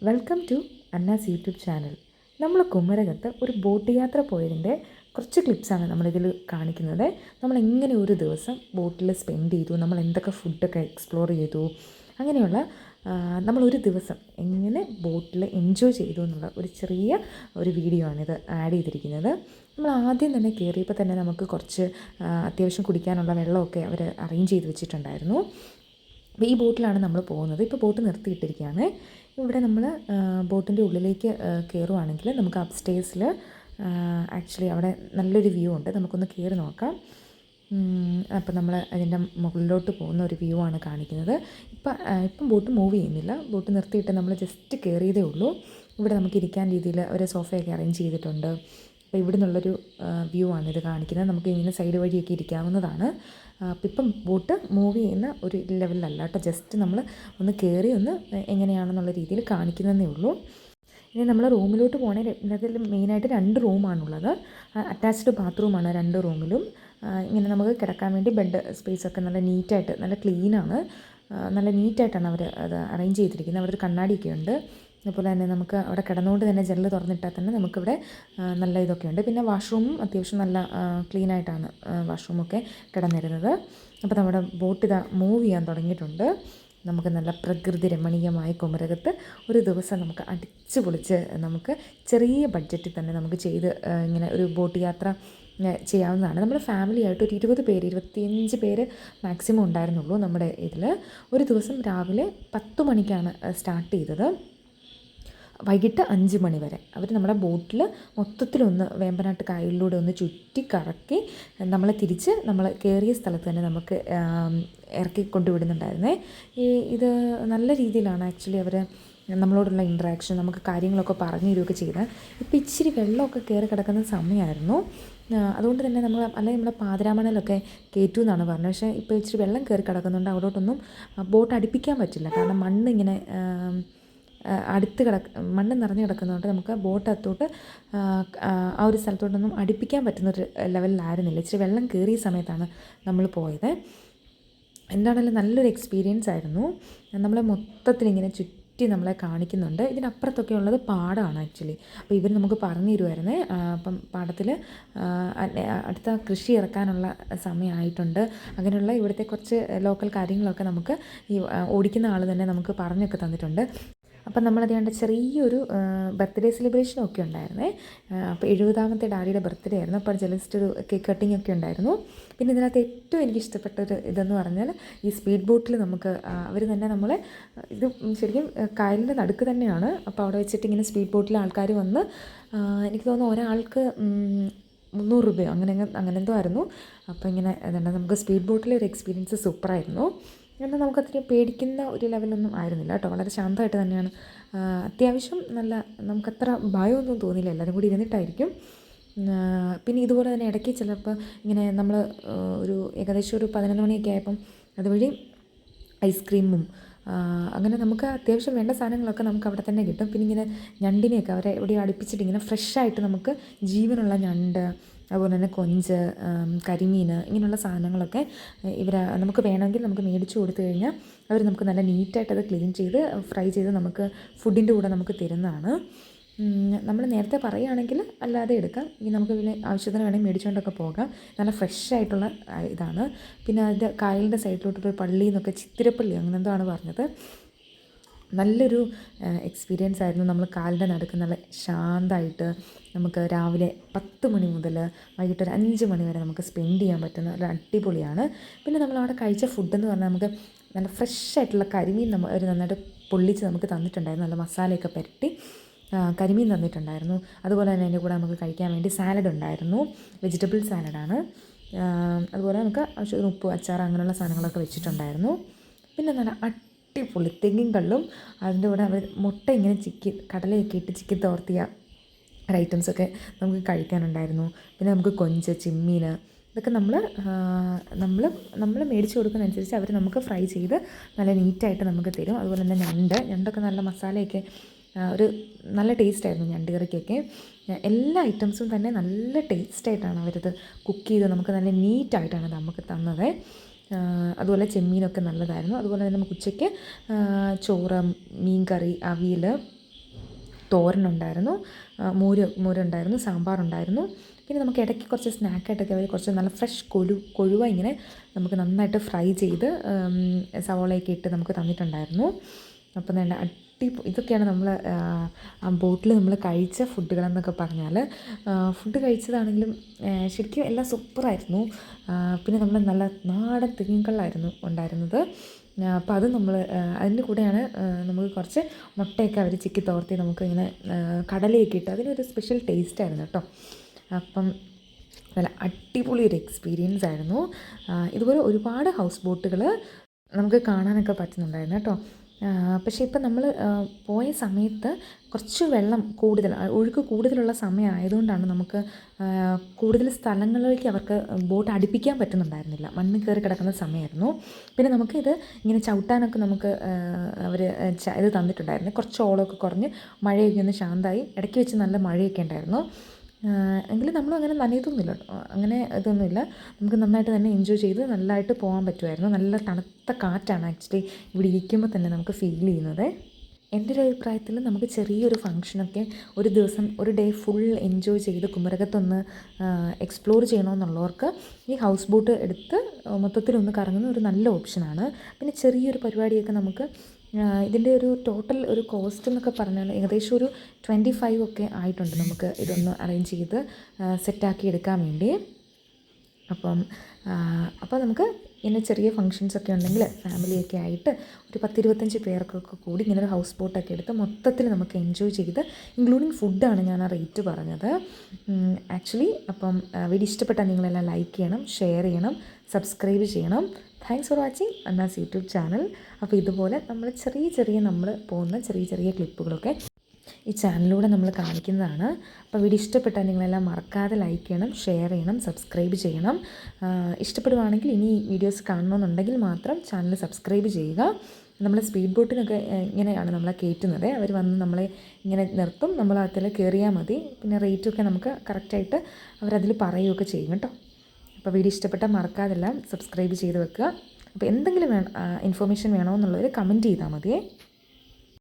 Welcome to Anna's YouTube channel. നമ്മൾ കുമരകത്ത് ഒരു ബോട്ട് യാത്ര പോയതിൻ്റെ കുറച്ച് ക്ലിപ്സാണ് നമ്മളിതിൽ കാണിക്കുന്നത്. നമ്മൾ എങ്ങനെ ഒരു ദിവസം ബോട്ടിൽ സ്പെൻഡ് ചെയ്തു, നമ്മൾ എന്തൊക്കെ ഫുഡൊക്കെ എക്സ്പ്ലോർ ചെയ്തു, അങ്ങനെയുള്ള നമ്മളൊരു ദിവസം എങ്ങനെ ബോട്ടിൽ എൻജോയ് ചെയ്തു എന്നുള്ള ഒരു ചെറിയ ഒരു വീഡിയോ ആണിത് ആഡ് ചെയ്തിരിക്കുന്നത്. നമ്മൾ ആദ്യം തന്നെ കയറിയപ്പോൾ തന്നെ നമുക്ക് കുറച്ച് അത്യാവശ്യം കുടിക്കാനുള്ള വെള്ളമൊക്കെ അവർ അറേഞ്ച് ചെയ്ത് വെച്ചിട്ടുണ്ടായിരുന്നു. അപ്പോൾ ഈ ബോട്ടിലാണ് നമ്മൾ പോകുന്നത്. ഇപ്പോൾ ബോട്ട് നിർത്തിയിട്ടിരിക്കുകയാണ്. ഇവിടെ നമ്മൾ ബോട്ടിൻ്റെ ഉള്ളിലേക്ക് കയറുവാണെങ്കിൽ നമുക്ക് അപ്സ്റ്റേഴ്സിൽ ആക്ച്വലി അവിടെ നല്ലൊരു വ്യൂ ഉണ്ട്. നമുക്കൊന്ന് കയറി നോക്കാം. അപ്പോൾ നമ്മൾ അതിൻ്റെ മുകളിലോട്ട് പോകുന്ന ഒരു വ്യൂ ആണ് കാണിക്കുന്നത്. ഇപ്പം ബോട്ട് മൂവ് ചെയ്യുന്നില്ല. ബോട്ട് നിർത്തിയിട്ട് നമ്മൾ ജസ്റ്റ് കയറിയതേ ഉള്ളൂ. ഇവിടെ നമുക്ക് ഇരിക്കാൻ രീതിയിൽ ഒരു സോഫയൊക്കെ അറേഞ്ച് ചെയ്തിട്ടുണ്ട്. അപ്പോൾ ഇവിടെ നിന്നുള്ളൊരു വ്യൂ ആണ് ഇത് കാണിക്കുന്നത്. നമുക്ക് ഇങ്ങനെ സൈഡ് വഴിയൊക്കെ ഇരിക്കാവുന്നതാണ്. അപ്പം ഇപ്പം ബോട്ട് മൂവ് ചെയ്യുന്ന ഒരു ലെവലിലല്ല കേട്ടോ, ജസ്റ്റ് നമ്മൾ ഒന്ന് കയറി ഒന്ന് എങ്ങനെയാണെന്നുള്ള രീതിയിൽ കാണിക്കുന്നതേ ഉള്ളൂ. ഇനി നമ്മൾ റൂമിലോട്ട് പോകണമെങ്കിൽ അതിൽ മെയിനായിട്ട് 2 റൂമാണുള്ളത്. അറ്റാച്ച്ഡ് ബാത്റൂമാണ് 2 റൂമിലും. ഇങ്ങനെ നമുക്ക് കിടക്കാൻ വേണ്ടി ബെഡ് സ്പേസൊക്കെ നല്ല നീറ്റായിട്ട്, നല്ല ക്ലീനാണ്, നല്ല നീറ്റായിട്ടാണ് അവർ അത് അറേഞ്ച് ചെയ്തിരിക്കുന്നത്. അവിടെ ഒരു കണ്ണാടിയൊക്കെ ഉണ്ട്. അതുപോലെ തന്നെ നമുക്ക് അവിടെ കിടന്നുകൊണ്ട് തന്നെ ജനൽ തുറന്നിട്ടാൽ തന്നെ നമുക്കിവിടെ നല്ല ഇതൊക്കെ ഉണ്ട്. പിന്നെ വാഷ്റൂമും അത്യാവശ്യം നല്ല ക്ലീനായിട്ടാണ് വാഷ്റൂമൊക്കെ കിടന്നിരുന്നത്. അപ്പോൾ നമ്മുടെ ബോട്ട് ഇതാ മൂവ് ചെയ്യാൻ തുടങ്ങിയിട്ടുണ്ട്. നമുക്ക് നല്ല പ്രകൃതി രമണീയമായ കുമരകത്ത് ഒരു ദിവസം നമുക്ക് അടിച്ച് പൊളിച്ച് നമുക്ക് ചെറിയ ബഡ്ജറ്റിൽ തന്നെ നമുക്ക് ചെയ്ത് ഇങ്ങനെ ഒരു ബോട്ട് യാത്ര ചെയ്യാവുന്നതാണ്. നമ്മൾ ഫാമിലിയായിട്ട് ഒരു 20 പേര്, 25 പേര് മാക്സിമം ഉണ്ടായിരുന്നുള്ളൂ നമ്മുടെ ഇതിൽ. ഒരു ദിവസം രാവിലെ 10 മണിക്കാണ് സ്റ്റാർട്ട് ചെയ്തത്. വൈകിട്ട് 5 മണി വരെ അവർ നമ്മുടെ ബോട്ടിൽ മൊത്തത്തിലൊന്ന് വേമ്പനാട്ട് കായലിലൂടെ ഒന്ന് ചുറ്റി കറക്കി നമ്മളെ തിരിച്ച് നമ്മൾ കയറിയ സ്ഥലത്ത് തന്നെ നമുക്ക് ഇറക്കി കൊണ്ടുവിടുന്നുണ്ടായിരുന്നേ. ഇത് നല്ല രീതിയിലാണ് ആക്ച്വലി അവർ നമ്മളോടുള്ള ഇൻട്രാക്ഷൻ, നമുക്ക് കാര്യങ്ങളൊക്കെ പറഞ്ഞു തരികയൊക്കെ ചെയ്ത്. ഇപ്പോൾ ഇച്ചിരി വെള്ളമൊക്കെ കയറി കിടക്കുന്ന സമയമായിരുന്നു. അതുകൊണ്ട് തന്നെ അല്ലെങ്കിൽ നമ്മുടെ പാതിരാമണലൊക്കെ കയറ്റു എന്നാണ് പറഞ്ഞത്. പക്ഷേ ഇപ്പോൾ ഇച്ചിരി വെള്ളം കയറി കിടക്കുന്നുണ്ട്. അവിടോട്ടൊന്നും ബോട്ട് അടുപ്പിക്കാൻ പറ്റില്ല. കാരണം മണ്ണിങ്ങനെ മണ്ണ് നിറഞ്ഞ് കിടക്കുന്നതുകൊണ്ട് നമുക്ക് ബോട്ടകത്തോട്ട് ആ ഒരു സ്ഥലത്തോട്ടൊന്നും അടുപ്പിക്കാൻ പറ്റുന്നൊരു ലെവലിലായിരുന്നില്ല. ഇച്ചിരി വെള്ളം കയറിയ സമയത്താണ് നമ്മൾ പോയത്. എന്താണെങ്കിലും നല്ലൊരു എക്സ്പീരിയൻസ് ആയിരുന്നു. നമ്മളെ മൊത്തത്തിലിങ്ങനെ ചുറ്റി നമ്മളെ കാണിക്കുന്നുണ്ട്. ഇതിനപ്പുറത്തൊക്കെ ഉള്ളത് പാടമാണ് ആക്ച്വലി. അപ്പോൾ ഇവർ നമുക്ക് പറഞ്ഞു തരുമായിരുന്നേ. അപ്പം പാടത്തിൽ അടുത്ത കൃഷി ഇറക്കാനുള്ള സമയമായിട്ടുണ്ട്. അങ്ങനെയുള്ള ഇവിടുത്തെ കുറച്ച് ലോക്കൽ കാര്യങ്ങളൊക്കെ നമുക്ക് ഈ ഓടിക്കുന്ന ആൾ തന്നെ നമുക്ക് പറഞ്ഞൊക്കെ തന്നിട്ടുണ്ട്. അപ്പം നമ്മളത് കണ്ട ചെറിയൊരു ബർത്ത്ഡേ സെലിബ്രേഷനൊക്കെ ഉണ്ടായിരുന്നേ. അപ്പോൾ 70ാമത്തെ ഡാഡിയുടെ ബർത്ത്ഡേ ആയിരുന്നു. അപ്പോൾ ജസ്റ്റ് ഒരു കേക്ക് കട്ടിംഗ് ഒക്കെ ഉണ്ടായിരുന്നു. പിന്നെ ഇതിനകത്ത് ഏറ്റവും എനിക്ക് ഇഷ്ടപ്പെട്ടൊരു ഇതെന്ന് പറഞ്ഞാൽ ഈ സ്പീഡ് ബോട്ടിൽ നമുക്ക് അവർ തന്നെ നമ്മളെ ഇത് ശരിക്കും കായലിൻ്റെ നടുക്ക് തന്നെയാണ്. അപ്പോൾ അവിടെ വെച്ചിട്ട് ഇങ്ങനെ സ്പീഡ് ബോട്ടിൽ ആൾക്കാർ വന്ന് എനിക്ക് തോന്നുന്നു ഒരാൾക്ക് 300 രൂപയോ അങ്ങനെ എന്തോ ആയിരുന്നു. അപ്പോൾ ഇങ്ങനെ അതുകൊണ്ട് നമുക്ക് സ്പീഡ് ബോട്ടിലെ ഒരു എക്സ്പീരിയൻസ് സൂപ്പറായിരുന്നു. എന്നാൽ നമുക്കത്രയും പേടിക്കുന്ന ഒരു ലെവലൊന്നും ആയിരുന്നില്ല കേട്ടോ. വളരെ ശാന്തമായിട്ട് തന്നെയാണ്. അത്യാവശ്യം നല്ല, നമുക്കത്ര ഭയമൊന്നും തോന്നിയില്ല. എല്ലാവരും കൂടി ഇരുന്നിട്ടായിരിക്കും. പിന്നെ ഇതുപോലെ തന്നെ ഇടയ്ക്ക് ചിലപ്പോൾ ഇങ്ങനെ നമ്മൾ ഏകദേശം ഒരു 11 മണിയൊക്കെ ആയപ്പം അതുവഴി ഐസ്ക്രീമും അങ്ങനെ നമുക്ക് അത്യാവശ്യം വേണ്ട സാധനങ്ങളൊക്കെ നമുക്ക് അവിടെ തന്നെ കിട്ടും. പിന്നെ ഇങ്ങനെ ഞണ്ടിനെയൊക്കെ അവരെ എവിടെ അടുപ്പിച്ചിട്ട് ഇങ്ങനെ ഫ്രഷായിട്ട് നമുക്ക് ജീവനുള്ള ഞണ്ട്, അതുപോലെ തന്നെ കൊഞ്ച്, കരിമീൻ, ഇങ്ങനെയുള്ള സാധനങ്ങളൊക്കെ നമുക്ക് വേണമെങ്കിൽ നമുക്ക് മേടിച്ചു കൊടുത്തു കഴിഞ്ഞാൽ അവർ നമുക്ക് നല്ല നീറ്റായിട്ട് അത് ക്ലീൻ ചെയ്ത് ഫ്രൈ ചെയ്ത് നമുക്ക് ഫുഡിൻ്റെ കൂടെ നമുക്ക് തരുന്നതാണ്. നമ്മൾ നേരത്തെ പറയുകയാണെങ്കിൽ അല്ലാതെ എടുക്കാം. നമുക്ക് പിന്നെ ആവശ്യത്തിന് വേണമെങ്കിൽ മേടിച്ചുകൊണ്ടൊക്കെ പോകാം. നല്ല ഫ്രഷായിട്ടുള്ള ഇതാണ്. പിന്നെ അതിൻ്റെ കായലിൻ്റെ സൈഡിലോട്ടൊരു പള്ളി എന്നൊക്കെ, ചിത്തിരപ്പള്ളി അങ്ങനെ എന്തോ ആണ് പറഞ്ഞത്. നല്ലൊരു എക്സ്പീരിയൻസ് ആയിരുന്നു. നമ്മൾ കാലിൻ്റെ നടുക്ക് നല്ല ശാന്തമായിട്ട് നമുക്ക് രാവിലെ 10 മണി മുതൽ വൈകിട്ട് ഒരു 5 മണി വരെ നമുക്ക് സ്പെൻഡ് ചെയ്യാൻ പറ്റുന്ന ഒരു അടിപൊളിയാണ്. പിന്നെ നമ്മളവിടെ കഴിച്ച ഫുഡെന്ന് പറഞ്ഞാൽ നമുക്ക് നല്ല ഫ്രഷായിട്ടുള്ള കരിമീൻ ഒരു നന്നായിട്ട് പൊള്ളിച്ച് നമുക്ക് തന്നിട്ടുണ്ടായിരുന്നു. നല്ല മസാലയൊക്കെ പുരട്ടി കരിമീൻ തന്നിട്ടുണ്ടായിരുന്നു. അതുപോലെ തന്നെ അതിൻ്റെ കൂടെ നമുക്ക് കഴിക്കാൻ വേണ്ടി സാലഡ് ഉണ്ടായിരുന്നു. വെജിറ്റബിൾ സാലഡാണ്. അതുപോലെ നമുക്ക് ആവശ്യത്തിന് ഉപ്പ്, അച്ചാർ, അങ്ങനെയുള്ള സാധനങ്ങളൊക്കെ വെച്ചിട്ടുണ്ടായിരുന്നു. പിന്നെ നല്ല അടിപൊളി തെങ്ങിൻ കള്ളും അതിൻ്റെ കൂടെ അവർ മുട്ട ഇങ്ങനെ കടലയൊക്കെ ഇട്ട് ചിക്കി തോർത്തിയ ഐറ്റംസൊക്കെ നമുക്ക് കഴിക്കാനുണ്ടായിരുന്നു. പിന്നെ നമുക്ക് കൊഞ്ച്, ചിമ്മീൻ, ഇതൊക്കെ നമ്മൾ മേടിച്ച് കൊടുക്കുന്നതനുസരിച്ച് അവർ നമുക്ക് ഫ്രൈ ചെയ്ത് നല്ല നീറ്റായിട്ട് നമുക്ക് തരും. അതുപോലെ തന്നെ ഞണ്ടൊക്കെ നല്ല മസാലയൊക്കെ ഒരു നല്ല ടേസ്റ്റായിരുന്നു ഞണ്ട് കറിക്കൊക്കെ. എല്ലാ ഐറ്റംസും തന്നെ നല്ല ടേസ്റ്റായിട്ടാണ് അവരത് കുക്ക് ചെയ്ത് നമുക്ക് നല്ല നീറ്റായിട്ടാണ് നമുക്ക് തന്നത്. അതുപോലെ ചെമ്മീനൊക്കെ നല്ലതായിരുന്നു. അതുപോലെ തന്നെ നമുക്ക് ഉച്ചയ്ക്ക് ചോറ്, മീൻ കറി, അവിയൽ, തോരനുണ്ടായിരുന്നു, മോരുണ്ടായിരുന്നു, സാമ്പാറുണ്ടായിരുന്നു. പിന്നെ നമുക്ക് ഇടയ്ക്ക് കുറച്ച് സ്നാക്കായിട്ടൊക്കെ അവർ കുറച്ച് നല്ല ഫ്രഷ് കൊഴുവ ഇങ്ങനെ നമുക്ക് നന്നായിട്ട് ഫ്രൈ ചെയ്ത് സവോളയൊക്കെ ഇട്ട് നമുക്ക് തന്നിട്ടുണ്ടായിരുന്നു. അപ്പം തന്നെ ഇതൊക്കെയാണ് നമ്മൾ ആ ബോട്ടിൽ നമ്മൾ കഴിച്ച ഫുഡുകളെന്നൊക്കെ പറഞ്ഞാൽ. ഫുഡ് കഴിച്ചതാണെങ്കിലും ശരിക്കും എല്ലാം സൂപ്പറായിരുന്നു. പിന്നെ നമ്മൾ നല്ല നാടൻ തിങ്കള്ളായിരുന്നു ഉണ്ടായിരുന്നത്. അപ്പോൾ അത് നമ്മൾ അതിൻ്റെ കൂടെയാണ് നമുക്ക് കുറച്ച് മുട്ടയൊക്കെ അവർ ചിക്കി തോർത്തി നമുക്കിങ്ങനെ കടലയൊക്കെ ഇട്ട് അതിനൊരു സ്പെഷ്യൽ ടേസ്റ്റായിരുന്നു കേട്ടോ. അപ്പം നല്ല അടിപൊളി ഒരു എക്സ്പീരിയൻസ് ആയിരുന്നു. ഇതുപോലെ ഒരുപാട് ഹൗസ് ബോട്ടുകൾ നമുക്ക് കാണാനൊക്കെ പറ്റുന്നുണ്ടായിരുന്നു കേട്ടോ. പക്ഷേ ഇപ്പം നമ്മൾ പോയ സമയത്ത് കുറച്ച് വെള്ളം ഒഴുക്ക് കൂടുതലുള്ള സമയമായതുകൊണ്ടാണ് നമുക്ക് കൂടുതൽ സ്ഥലങ്ങളിലേക്ക് അവർക്ക് ബോട്ട് അടുപ്പിക്കാൻ പറ്റുന്നുണ്ടായിരുന്നില്ല. മണ്ണ് കയറി കിടക്കുന്ന സമയമായിരുന്നു. പിന്നെ നമുക്ക് ഇങ്ങനെ ചവിട്ടാനൊക്കെ നമുക്ക് അവർ ഇത് തന്നിട്ടുണ്ടായിരുന്നു. കുറച്ച് ഓളമൊക്കെ കുറഞ്ഞ് മഴയൊക്കെ ഒന്ന് ശാന്തമായി. ഇടയ്ക്ക് വെച്ച് നല്ല മഴയൊക്കെ ഉണ്ടായിരുന്നു. എങ്കിലും നമ്മളും അങ്ങനെ നനയത്തൊന്നുമില്ല കേട്ടോ. അങ്ങനെ ഇതൊന്നുമില്ല. നമുക്ക് നന്നായിട്ട് തന്നെ എൻജോയ് ചെയ്ത് നല്ലതായിട്ട് പോകാൻ പറ്റുമായിരുന്നു. നല്ല തണുത്ത കാറ്റാണ് ആക്ച്വലി ഇവിടെ ഇരിക്കുമ്പോൾ തന്നെ നമുക്ക് ഫീൽ ചെയ്യുന്നത്. എൻ്റെ ഒരു അഭിപ്രായത്തിൽ നമുക്ക് ചെറിയൊരു ഫംഗ്ഷനൊക്കെ ഒരു ദിവസം ഒരു ഡേ ഫുൾ എൻജോയ് ചെയ്ത് കുമരകത്തൊന്ന് എക്സ്പ്ലോർ ചെയ്യണമെന്നുള്ളവർക്ക് ഈ ഹൗസ് ബോട്ട് എടുത്ത് മൊത്തത്തിലൊന്ന് കറങ്ങുന്ന ഒരു നല്ല ഓപ്ഷനാണ്. പിന്നെ ചെറിയൊരു പരിപാടിയൊക്കെ നമുക്ക് ഇതിൻ്റെ ഒരു ടോട്ടൽ ഒരു കോസ്റ്റ് എന്നൊക്കെ പറഞ്ഞാൽ ഏകദേശം ഒരു 25 ഒക്കെ ആയിട്ടുണ്ട് നമുക്ക് ഇതൊന്ന് അറേഞ്ച് ചെയ്ത് സെറ്റാക്കി എടുക്കാൻ വേണ്ടി. അപ്പോൾ നമുക്ക് ഇങ്ങനെ ചെറിയ ഫങ്ഷൻസൊക്കെ ഉണ്ടെങ്കിൽ ഫാമിലിയൊക്കെ ആയിട്ട് ഒരു 10-25 പേർക്കൊക്കെ കൂടി ഇങ്ങനെ ഒരു ഹൗസ് ബോട്ടൊക്കെ എടുത്ത് മൊത്തത്തിൽ നമുക്ക് എൻജോയ് ചെയ്ത് ഇൻക്ലൂഡിങ് ഫുഡാണ് ഞാൻ ആ റേറ്റ് പറഞ്ഞത് ആക്ച്വലി. അപ്പം വീഡിയോ ഇഷ്ടപ്പെട്ടാൽ നിങ്ങളെല്ലാം ലൈക്ക് ചെയ്യണം, ഷെയർ ചെയ്യണം, സബ്സ്ക്രൈബ് ചെയ്യണം. Thanks for watching Anna's YouTube channel. അപ്പോൾ ഇതുപോലെ നമ്മൾ നമ്മൾ പോകുന്ന ചെറിയ ക്ലിപ്പുകളൊക്കെ ഈ ചാനലിലൂടെ നമ്മൾ കാണിക്കുന്നതാണ്. അപ്പോൾ വീഡിയോ ഇഷ്ടപ്പെട്ടാൽ നിങ്ങളെല്ലാം മറക്കാതെ ലൈക്ക് ചെയ്യണം, ഷെയർ ചെയ്യണം, സബ്സ്ക്രൈബ് ചെയ്യണം. ഇഷ്ടപ്പെടുവാണെങ്കിൽ ഇനി വീഡിയോസ് കാണണമെന്നുണ്ടെങ്കിൽ മാത്രം ചാനൽ സബ്സ്ക്രൈബ് ചെയ്യുക. നമ്മൾ സ്പീഡ് ബോട്ടിനൊക്കെ ഇങ്ങനെയാണ് നമ്മളെ കയറ്റുന്നത്. അവർ വന്ന് നമ്മളെ ഇങ്ങനെ നിർത്തും, നമ്മൾ അതിൽ കയറിയാൽ മതി. പിന്നെ റേറ്റൊക്കെ നമുക്ക് കറക്റ്റായിട്ട് അവരതിൽ പറയുകയൊക്കെ ചെയ്യും കേട്ടോ. അപ്പോൾ വീഡിയോ ഇഷ്ടപ്പെട്ടാൽ മറക്കാതെല്ലാം സബ്സ്ക്രൈബ് ചെയ്ത് വെക്കുക. അപ്പോൾ എന്തെങ്കിലും ഇൻഫോർമേഷൻ വേണമെന്നുള്ളവർ കമൻറ്റ് ചെയ്താൽ മതിയേ.